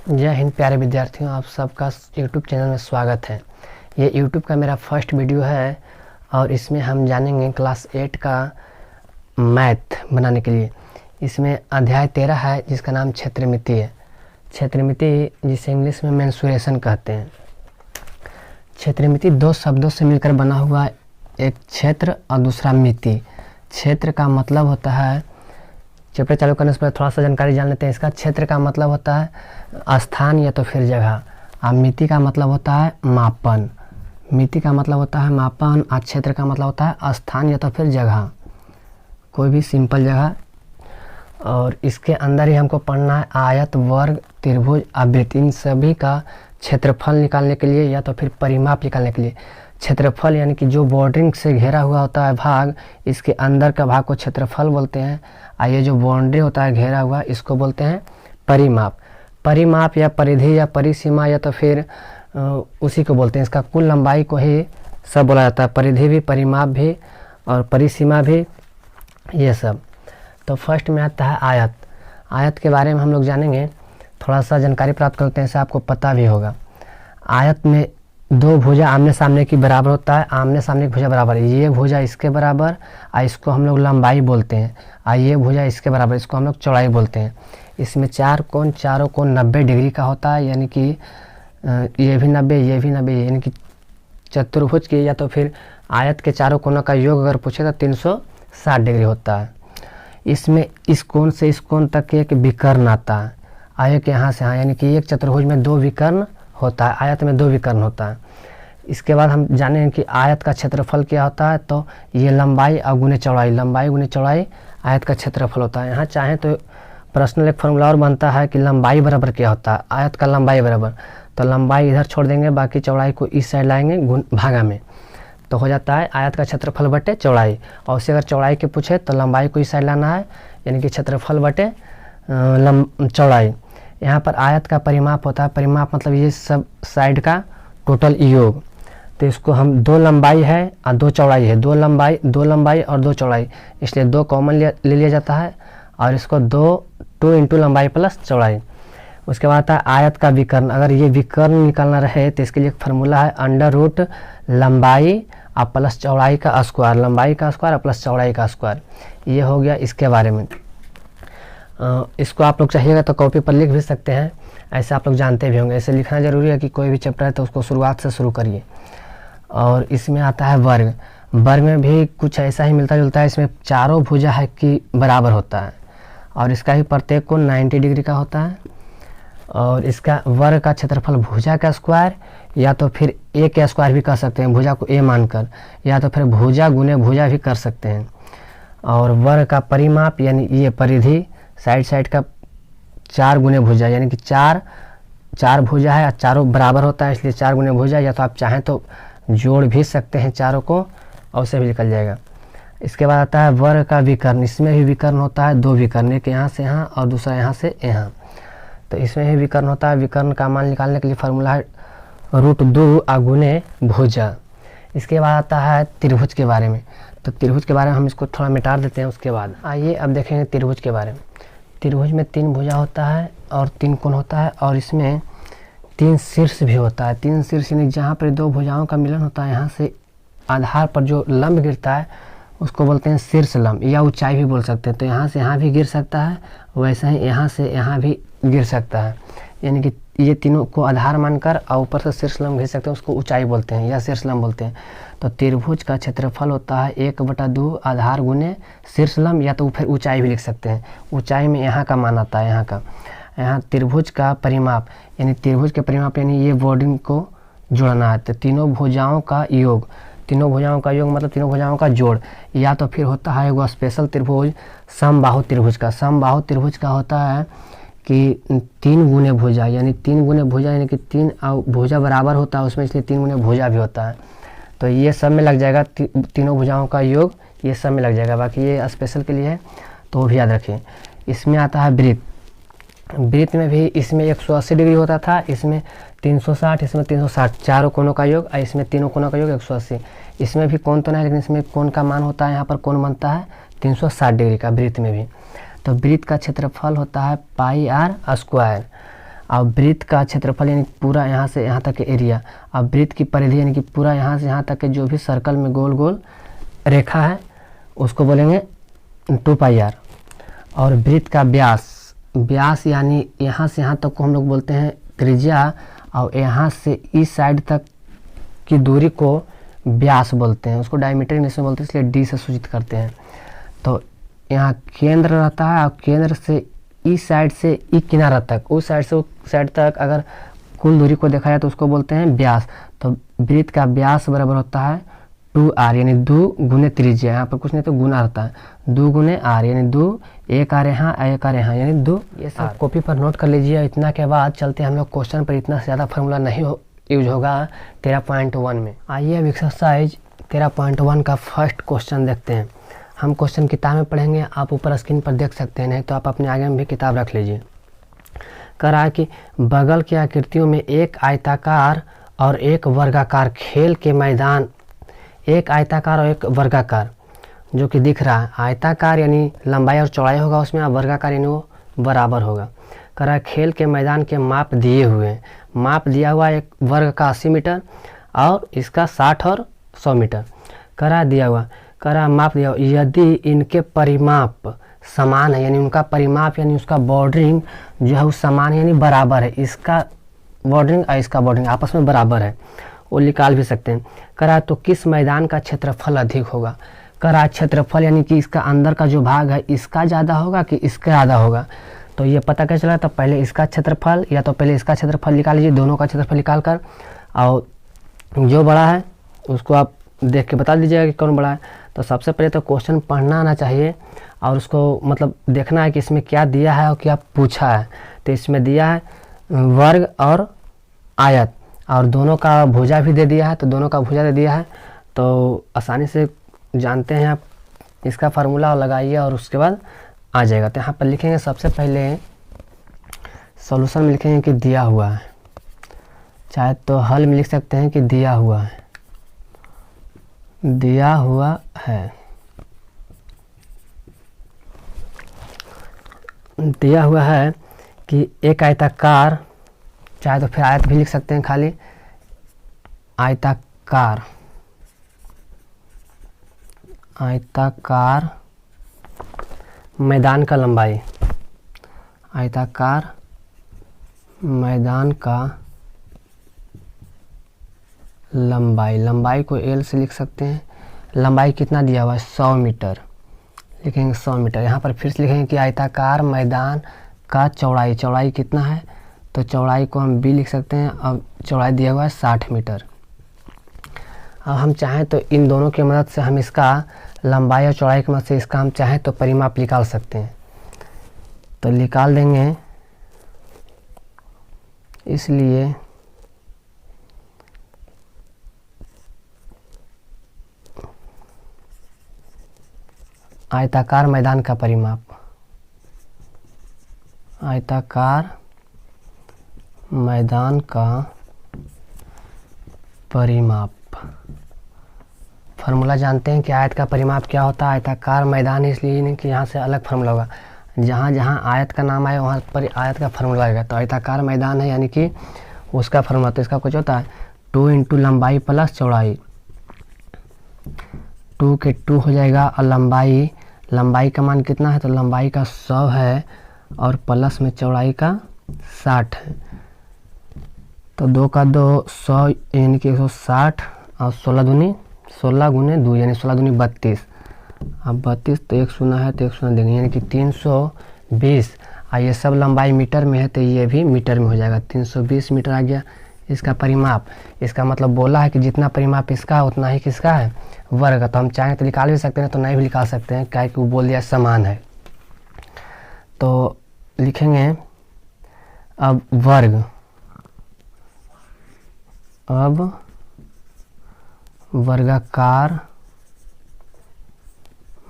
जय हिंद प्यारे विद्यार्थियों, आप सबका यूट्यूब चैनल में स्वागत है। ये यूट्यूब का मेरा फर्स्ट वीडियो है और इसमें हम जानेंगे क्लास 8 का मैथ बनाने के लिए। इसमें अध्याय 13 है जिसका नाम क्षेत्रमिति है। क्षेत्रमिति जिसे इंग्लिश में मेंसुरेशन कहते हैं। क्षेत्रमिति दो शब्दों से मिलकर बना हुआ है, एक क्षेत्र और दूसरा मिति। क्षेत्र का मतलब होता है, चैप्टर चालू करने से पहले थोड़ा सा जानकारी जान लेते हैं इसका। क्षेत्र का मतलब होता है स्थान या तो फिर जगह, और मिति का मतलब होता है मापन। मिति का मतलब होता है मापन और क्षेत्र का मतलब होता है स्थान या तो फिर जगह, कोई भी सिंपल जगह। और इसके अंदर ही हमको पढ़ना है आयत, वर्ग, त्रिभुज, आवृत्ति, इन सभी का क्षेत्रफल निकालने के लिए या तो फिर परिमाप निकालने के लिए। क्षेत्रफल यानी कि जो बॉर्डरिंग से घेरा हुआ होता है भाग, इसके अंदर का भाग को क्षेत्रफल बोलते हैं। और ये जो बाउंड्री होता है घेरा हुआ, इसको बोलते हैं परिमाप। परिमाप या परिधि या परिसीमा या तो फिर उसी को बोलते हैं, इसका कुल लंबाई को ही सब बोला जाता है। परिधि भी, परिमाप भी और परिसीमा भी, ये सब। तो फर्स्ट में आता है आयत। आयत के बारे में हम लोग जानेंगे, थोड़ा सा जानकारी प्राप्त करते हैं, इससे आपको पता भी होगा। आयत में दो भुजा आमने सामने की बराबर होता है। आमने सामने की भुजा बराबर है, ये भुजा इसके बराबर, और इसको हम लोग लंबाई बोलते हैं। और ये भुजा इसके बराबर, इसको हम लोग चौड़ाई बोलते हैं। इसमें चार कोण, चारों कोण 90 डिग्री का होता है, यानी कि ये भी 90, ये भी 90, यानी कि चतुर्भुज की या तो फिर आयत के चारों कोनों का योग अगर पूछे तो 360 डिग्री होता है। इसमें इस कोण से इस कोण तक एक विकर्ण आता है, आयत यहाँ से यहाँ, यानी कि एक चतुर्भुज में दो विकर्ण होता है, आयत में दो विकर्ण होता है। इसके बाद हम जानेंगे कि आयत का क्षेत्रफल क्या होता है। तो ये लंबाई और गुने चौड़ाई, लंबाई गुने चौड़ाई आयत का क्षेत्रफल होता है। यहाँ चाहे तो प्रश्नल एक फॉर्मूला और बनता है कि लंबाई बराबर क्या होता है, आयत का लंबाई बराबर। तो लंबाई इधर छोड़ देंगे, बाकी चौड़ाई को इस साइड लाएंगे भागा में, तो हो जाता है आयत का क्षेत्रफल बटे चौड़ाई। और उससे अगर चौड़ाई के पूछे तो लंबाई को इस साइड लाना है, यानी कि क्षेत्रफल बटे चौड़ाई। यहाँ पर आयत का परिमाप होता है। परिमाप मतलब ये सब साइड का टोटल योग। तो इसको हम दो लंबाई है और दो चौड़ाई है, दो लंबाई और दो चौड़ाई, इसलिए दो कॉमन ले लिया जाता है। और इसको 2 इंटू लंबाई प्लस चौड़ाई। उसके बाद आता है आयत का विकर्ण। अगर ये विकर्ण निकालना रहे तो इसके लिए एक फार्मूला है, अंडर रूट लंबाई और प्लस चौड़ाई का स्क्वायर, लंबाई का स्क्वायर और प्लस चौड़ाई का स्क्वायर। ये हो गया इसके बारे में। इसको आप लोग चाहिएगा तो कॉपी पर लिख भी सकते हैं, ऐसे आप लोग जानते भी होंगे। ऐसे लिखना जरूरी है कि कोई भी चैप्टर है तो उसको शुरुआत से शुरू करिए। और इसमें आता है वर्ग। वर्ग में भी कुछ ऐसा ही मिलता जुलता है। इसमें चारों भुजा है कि बराबर होता है और इसका ही प्रत्येक कोण 90 डिग्री का होता है। और इसका वर्ग का क्षेत्रफल भुजा का स्क्वायर या तो फिर ए का स्क्वायर भी कर सकते हैं, भुजा को ए मानकर, या तो फिर भुजा गुने भुजा भी कर सकते हैं। और वर्ग का परिमाप यानी ये परिधि, साइड का 4 गुने भुजा, यानी कि चार भुजा है और चारों बराबर होता है, इसलिए 4 गुने भुजा। या तो आप चाहें तो जोड़ भी सकते हैं चारों को और उससे भी निकल जाएगा। इसके बाद आता है वर्ग का विकर्ण। इसमें भी विकर्ण होता है, दो विकर्ण, एक यहाँ से यहाँ और दूसरा यहाँ से यहाँ। तो इसमें भी विकर्ण होता है। विकर्ण का मान निकालने के लिए फार्मूला है √2 गुने भुजा। इसके बाद आता है त्रिभुज के बारे में। तो त्रिभुज के बारे में हम इसको थोड़ा मिटा देते हैं। उसके बाद आइए अब देखेंगे त्रिभुज के बारे में। त्रिभुज में 3 भुजा होता है और 3 कोण होता है, और इसमें 3 शीर्ष भी होता है। 3 शीर्ष यानी जहाँ पर दो भुजाओं का मिलन होता है, यहाँ से आधार पर जो लंब गिरता है उसको बोलते हैं शीर्ष लंब, या ऊंचाई भी बोल सकते हैं। तो यहाँ से यहाँ भी गिर सकता है, वैसे ही यहाँ से यहाँ भी गिर सकता है, यानी कि ये तीनों को आधार मानकर और ऊपर से शीर्ष लंब गिर सकते हैं, उसको ऊंचाई बोलते हैं या शीर्ष लंब बोलते हैं। तो त्रिभुज का क्षेत्रफल होता है 1/2 आधार गुने शीर्ष लंब, या तो फिर ऊंचाई भी लिख सकते हैं। ऊंचाई में यहाँ का मान आता है, यहाँ त्रिभुज का परिमाप, यानी त्रिभुज के परिमाप यानी ये बॉर्डरिंग को जोड़ना है। तो तीनों भुजाओं का योग, तीनों भुजाओं का योग मतलब तीनों भुजाओं का जोड़। या तो फिर होता है वो स्पेशल त्रिभुज समबाहु त्रिभुज का। समबाहु त्रिभुज का होता है कि 3 गुने भुजा, यानी 3 गुने भुजा, यानी कि 3 भुजा बराबर होता है उसमें, इसलिए 3 गुने भुजा भी होता है। तो ये सब में लग जाएगा, तीनों भुजाओं का योग ये सब में लग जाएगा। बाकी ये स्पेशल के लिए है तो वो भी याद रखें। इसमें आता है वृत्त। वृत्त में भी इसमें 180 डिग्री होता था, इसमें 360, इसमें 360, चारों कोनों का योग, और इसमें तीनों कोनों का योग 180। इसमें भी कोण तो नहीं, लेकिन इसमें कोण का मान होता है, यहाँ पर कोण बनता है 360 डिग्री का वृत्त में भी। तो वृत्त का क्षेत्रफल होता है πr²। और वृत्त का क्षेत्रफल यानी पूरा यहाँ से यहाँ तक के एरिया, और वृत्त की परिधि यानी कि पूरा यहाँ से यहाँ तक के जो भी सर्कल में गोल गोल रेखा है उसको बोलेंगे 2πr। और वृत्त का व्यास, व्यास यानी यहाँ से यहाँ तक को हम लोग बोलते हैं त्रिज्या, और यहाँ से इस साइड तक की दूरी को व्यास बोलते हैं, उसको डायमीटर इंग्लिश में बोलते हैं, इसलिए डी से सूचित करते हैं। तो यहाँ केंद्र रहता है और केंद्र से इस साइड से ई किनारा तक, उस साइड से उस साइड तक अगर कुल दूरी को देखा जाए तो उसको बोलते हैं व्यास। तो वृत्त का व्यास बराबर होता है 2r यानी 2 गुने त्रिज्या, यहाँ पर कुछ नहीं तो गुना रहता है, 2 गुने r यानी 2, एक आ रहे यहाँ एक आ रहे यहाँ यानी 2। ये सब कॉपी पर नोट कर लीजिए। इतना के बाद चलते हैं हम लोग क्वेश्चन पर। इतना से ज़्यादा फार्मूला नहीं यूज होगा 13.1 में। आइए अब एक्सरसाइज 13.1 का फर्स्ट क्वेश्चन देखते हैं। हम क्वेश्चन किताब में पढ़ेंगे, आप ऊपर स्क्रीन पर देख सकते हैं, नहीं तो आप अपने आगे में भी किताब रख लीजिए। कह रहा है कि बगल की आकृतियों में एक आयताकार और एक वर्गाकार खेल के मैदान, एक आयताकार और एक वर्गाकार जो कि दिख रहा है, आयताकार यानी लंबाई और चौड़ाई होगा उसमें, और वर्गाकार यानी वो बराबर होगा। कह रहा है खेल के मैदान के माप दिए हुए हैं, माप दिया हुआ एक वर्ग का 80 मीटर और इसका 60 और 100 मीटर कह रहा दिया हुआ। कह रहा माप दिया हुआ, यदि इनके परिमाप समान है यानी उनका परिमाप यानी उसका बॉर्डरिंग जो है वो समान यानी बराबर है, इसका बॉर्डरिंग और इसका बॉर्डरिंग आपस में बराबर है, वो निकाल भी सकते हैं। कह रहा तो किस मैदान का क्षेत्रफल अधिक होगा। कह रहा क्षेत्रफल यानी कि इसका अंदर का जो भाग है इसका ज़्यादा होगा कि इसका ज़्यादा होगा। तो ये पता कैसे चला, तो पहले इसका क्षेत्रफल या तो पहले इसका क्षेत्रफल निकाल लीजिए, दोनों का क्षेत्रफल निकाल कर, और जो बड़ा है उसको आप देख के बता दीजिएगा कि कौन बड़ा है। तो सबसे पहले तो क्वेश्चन पढ़ना आना चाहिए और उसको मतलब देखना है कि इसमें क्या दिया है और क्या पूछा है। तो इसमें दिया है वर्ग और आयत, और दोनों का भुजा भी दे दिया है, तो दोनों का भुजा दे दिया है, तो आसानी से जानते हैं आप। इसका फार्मूला लगाइए और उसके बाद आ जाएगा। तो यहाँ पर लिखेंगे सबसे पहले सॉल्यूशन में लिखेंगे कि दिया हुआ है, चाहे तो हल में लिख सकते हैं कि दिया हुआ है, दिया हुआ है, दिया हुआ है कि एक आयताकार, चाहे तो फिर आयत भी लिख सकते हैं, खाली आयताकार, आयताकार मैदान का लंबाई, आयताकार मैदान का लंबाई, लंबाई को L से लिख सकते हैं। लंबाई कितना दिया हुआ है 100 मीटर, लिखेंगे 100 मीटर। यहाँ पर फिर से लिखेंगे कि आयताकार मैदान का चौड़ाई, चौड़ाई कितना है, तो चौड़ाई को हम B लिख सकते हैं। अब चौड़ाई दिया हुआ है 60 मीटर। अब हम चाहें तो इन दोनों की मदद से हम इसका लंबाई और चौड़ाई की मदद से इसका हम चाहें तो परिमाप निकाल सकते हैं, तो निकाल देंगे। इसलिए आयताकार मैदान का परिमाप, आयताकार मैदान का परिमाप, फार्मूला जानते हैं कि आयत का परिमाप क्या होता है। आयताकार मैदान इसलिए नहीं कि यहाँ से अलग फार्मूला होगा, जहाँ जहाँ आयत का नाम आए वहाँ पर आयत का फार्मूला आएगा। तो आयताकार मैदान है यानी कि उसका फार्मूला, तो इसका कुछ होता है 2 इंटू लंबाई प्लस चौड़ाई, 2 के 2 हो जाएगा, और लंबाई, लंबाई का मान कितना है, तो लंबाई का 100 है और प्लस में चौड़ाई का 60 है, तो 2 का 2 100 यानी कि 160, और 16 गुने 2 यानी 16 दूनी 32। अब 32 तो 1 शून्य है तो 1 शून्य देंगे यानी कि 320। और ये सब लंबाई मीटर में है तो ये भी मीटर में हो जाएगा, 320 मीटर आ गया इसका परिमाप। इसका मतलब बोला है कि जितना परिमाप इसका उतना ही किसका है, वर्ग। तो हम चाहें तो निकाल भी सकते हैं, तो नहीं भी निकाल सकते हैं, क्या कि वो बोल दिया समान है। तो लिखेंगे अब वर्ग, अब वर्गाकार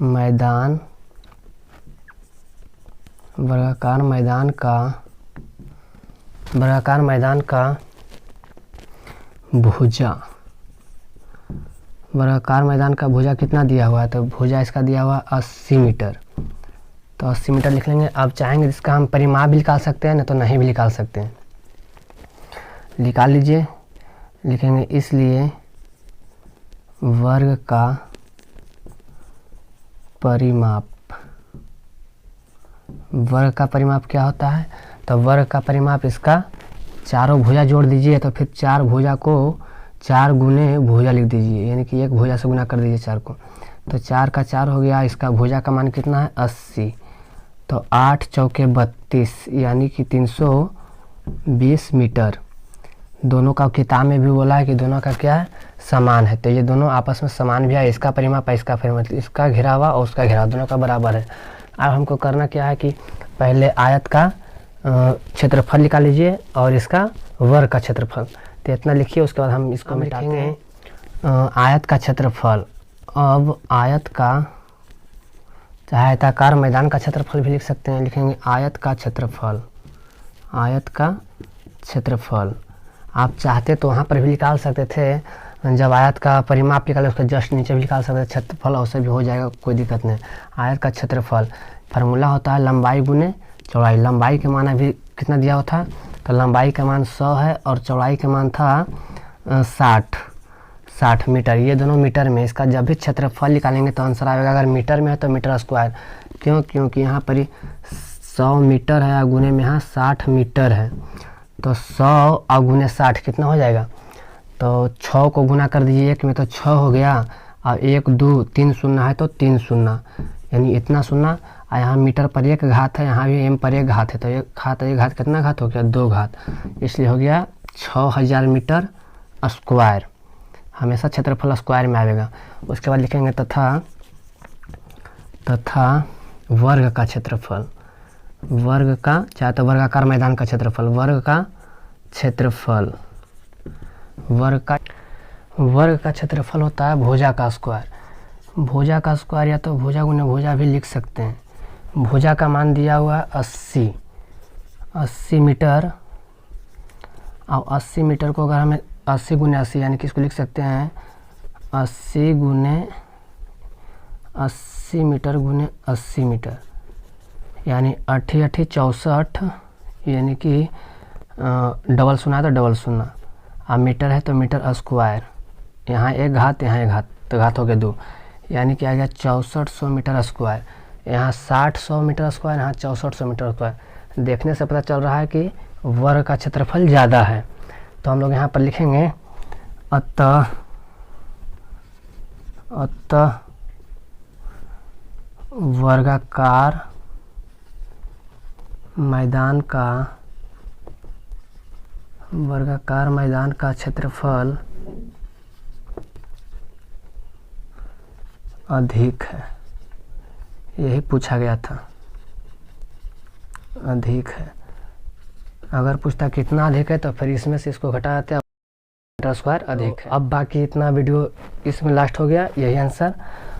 मैदान, वर्गाकार मैदान का, वर्गाकार मैदान का भुजा, वर्गाकार मैदान का भुजा कितना दिया हुआ है, तो भुजा इसका दिया हुआ 80 मीटर, तो 80 मीटर लिख लेंगे। अब चाहेंगे इसका हम परिमाप भी निकाल सकते हैं, ना तो नहीं भी निकाल सकते हैं। निकाल लीजिए। लिखेंगे इसलिए वर्ग का परिमाप, वर्ग का परिमाप क्या होता है? तो वर्ग का परिमाप इसका चारों भुजा जोड़ दीजिए, तो फिर 4 भुजा को 4 गुने भुजा लिख दीजिए, यानी कि एक भुजा से गुना कर दीजिए 4 को, तो 4 का 4 हो गया। इसका भुजा का मान कितना है? 80। तो 8 चौके 32 यानी कि 320 मीटर। दोनों का किताब में भी बोला है कि दोनों का क्या है? समान है। तो ये दोनों आपस में समान भी है, इसका परिमाप इसका परिमाप, इसका घिरावा और उसका घिरावा दोनों का बराबर है। अब हमको करना क्या है कि पहले आयत का क्षेत्रफल निकाल लीजिए और इसका वर्ग का क्षेत्रफल। तो इतना लिखिए, उसके बाद हम इसको मिटाएंगे। आयत का क्षेत्रफल, अब आयत का चाहे आयताकार मैदान का क्षेत्रफल भी लिख सकते हैं। लिखेंगे आयत का क्षेत्रफल, आयत का क्षेत्रफल। आप चाहते तो वहाँ पर भी निकाल सकते थे, जब आयत का परिमाप निकाले उसके जस्ट नीचे भी निकाल सकते थे क्षेत्रफल, उससे भी हो जाएगा, कोई दिक्कत नहीं। आयत का क्षेत्रफल फार्मूला होता है लंबाई गुने चौड़ाई। लंबाई के मान अभी कितना दिया हुआ था? तो लंबाई का मान 100 है और चौड़ाई का मान था 60 मीटर। ये दोनों मीटर में, इसका जब भी क्षेत्रफल निकालेंगे तो आंसर आएगा। अगर मीटर में है तो मीटर स्क्वायर, क्योंकि यहाँ पर 100 मीटर है और गुने में यहाँ 60 मीटर है। तो 100 और गुने 60 कितना हो जाएगा? तो 6 को गुना कर दीजिए, 1 में तो 6 हो गया और 1 2 3 शून्य है तो 3 शून्य, यानी इतना शून्य। और यहाँ मीटर पर 1 घात है, यहाँ भी एम पर 1 घात है, तो 1 घात कितना घात हो गया? 2 घात, इसलिए हो गया 6000 मीटर स्क्वायर। हमेशा क्षेत्रफल स्क्वायर में आएगा। उसके बाद लिखेंगे तथा वर्ग का क्षेत्रफल, वर्ग का चाहे तो वर्गाकार मैदान का क्षेत्रफल, वर्ग का क्षेत्रफल, वर्ग का क्षेत्रफल होता है भुजा का स्क्वायर। भुजा का स्क्वायर या तो भुजा गुने भुजा भी लिख सकते हैं। भुजा का मान दिया हुआ है 80 मीटर, और 80 मीटर को अगर हमें 80 गुने 80 यानी कि इसको लिख सकते हैं 80 गुने 80 मीटर गुने 80 मीटर, यानी 8 8 64, यानी कि डबल शून्य तो डबल शून्य। अब मीटर है तो मीटर स्क्वायर, यहाँ 1 घात यहाँ 1 घात, तो घात हो गया 2, यानी कि आ गया 6400 मीटर स्क्वायर। यहाँ 60 मीटर स्क्वायर, यहाँ 6400 मीटर स्क्वायर। देखने से पता चल रहा है कि वर्ग का क्षेत्रफल ज़्यादा है। तो हम लोग यहाँ पर लिखेंगे अतः वर्गाकार मैदान का क्षेत्रफल अधिक है। यही पूछा गया था, अधिक है। अगर पूछता कितना अधिक है तो फिर इसमें से इसको घटा देते हैं, मीटर स्क्वायर अधिक है। अब बाकी इतना वीडियो इसमें लास्ट हो गया, यही आंसर।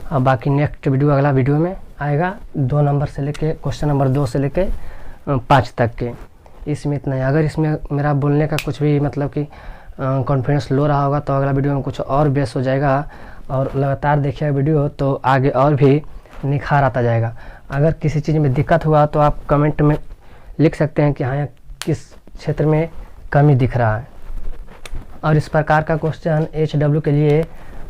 अब बाकी नेक्स्ट वीडियो अगला वीडियो में आएगा 2 नंबर से लेके क्वेश्चन नंबर 2 से लेके 5 तक के। इसमें इतना ही। अगर इसमें मेरा बोलने का कुछ भी मतलब कि कॉन्फिडेंस लो रहा होगा तो अगला वीडियो में कुछ और बेस हो जाएगा, और लगातार देखिएगा वीडियो तो आगे और भी निखार आता जाएगा। अगर किसी चीज़ में दिक्कत हुआ तो आप कमेंट में लिख सकते हैं कि हाँ किस क्षेत्र में कमी दिख रहा है। और इस प्रकार का क्वेश्चन HW के लिए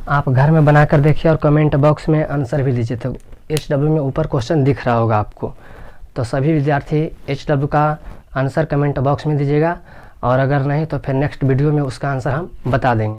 आप घर में बना कर देखिए और कमेंट बॉक्स में आंसर भी दीजिए। तो HW में ऊपर क्वेश्चन दिख रहा होगा आपको, तो सभी विद्यार्थी HW का आंसर कमेंट बॉक्स में दीजिएगा, और अगर नहीं तो फिर नेक्स्ट वीडियो में उसका आंसर हम बता देंगे।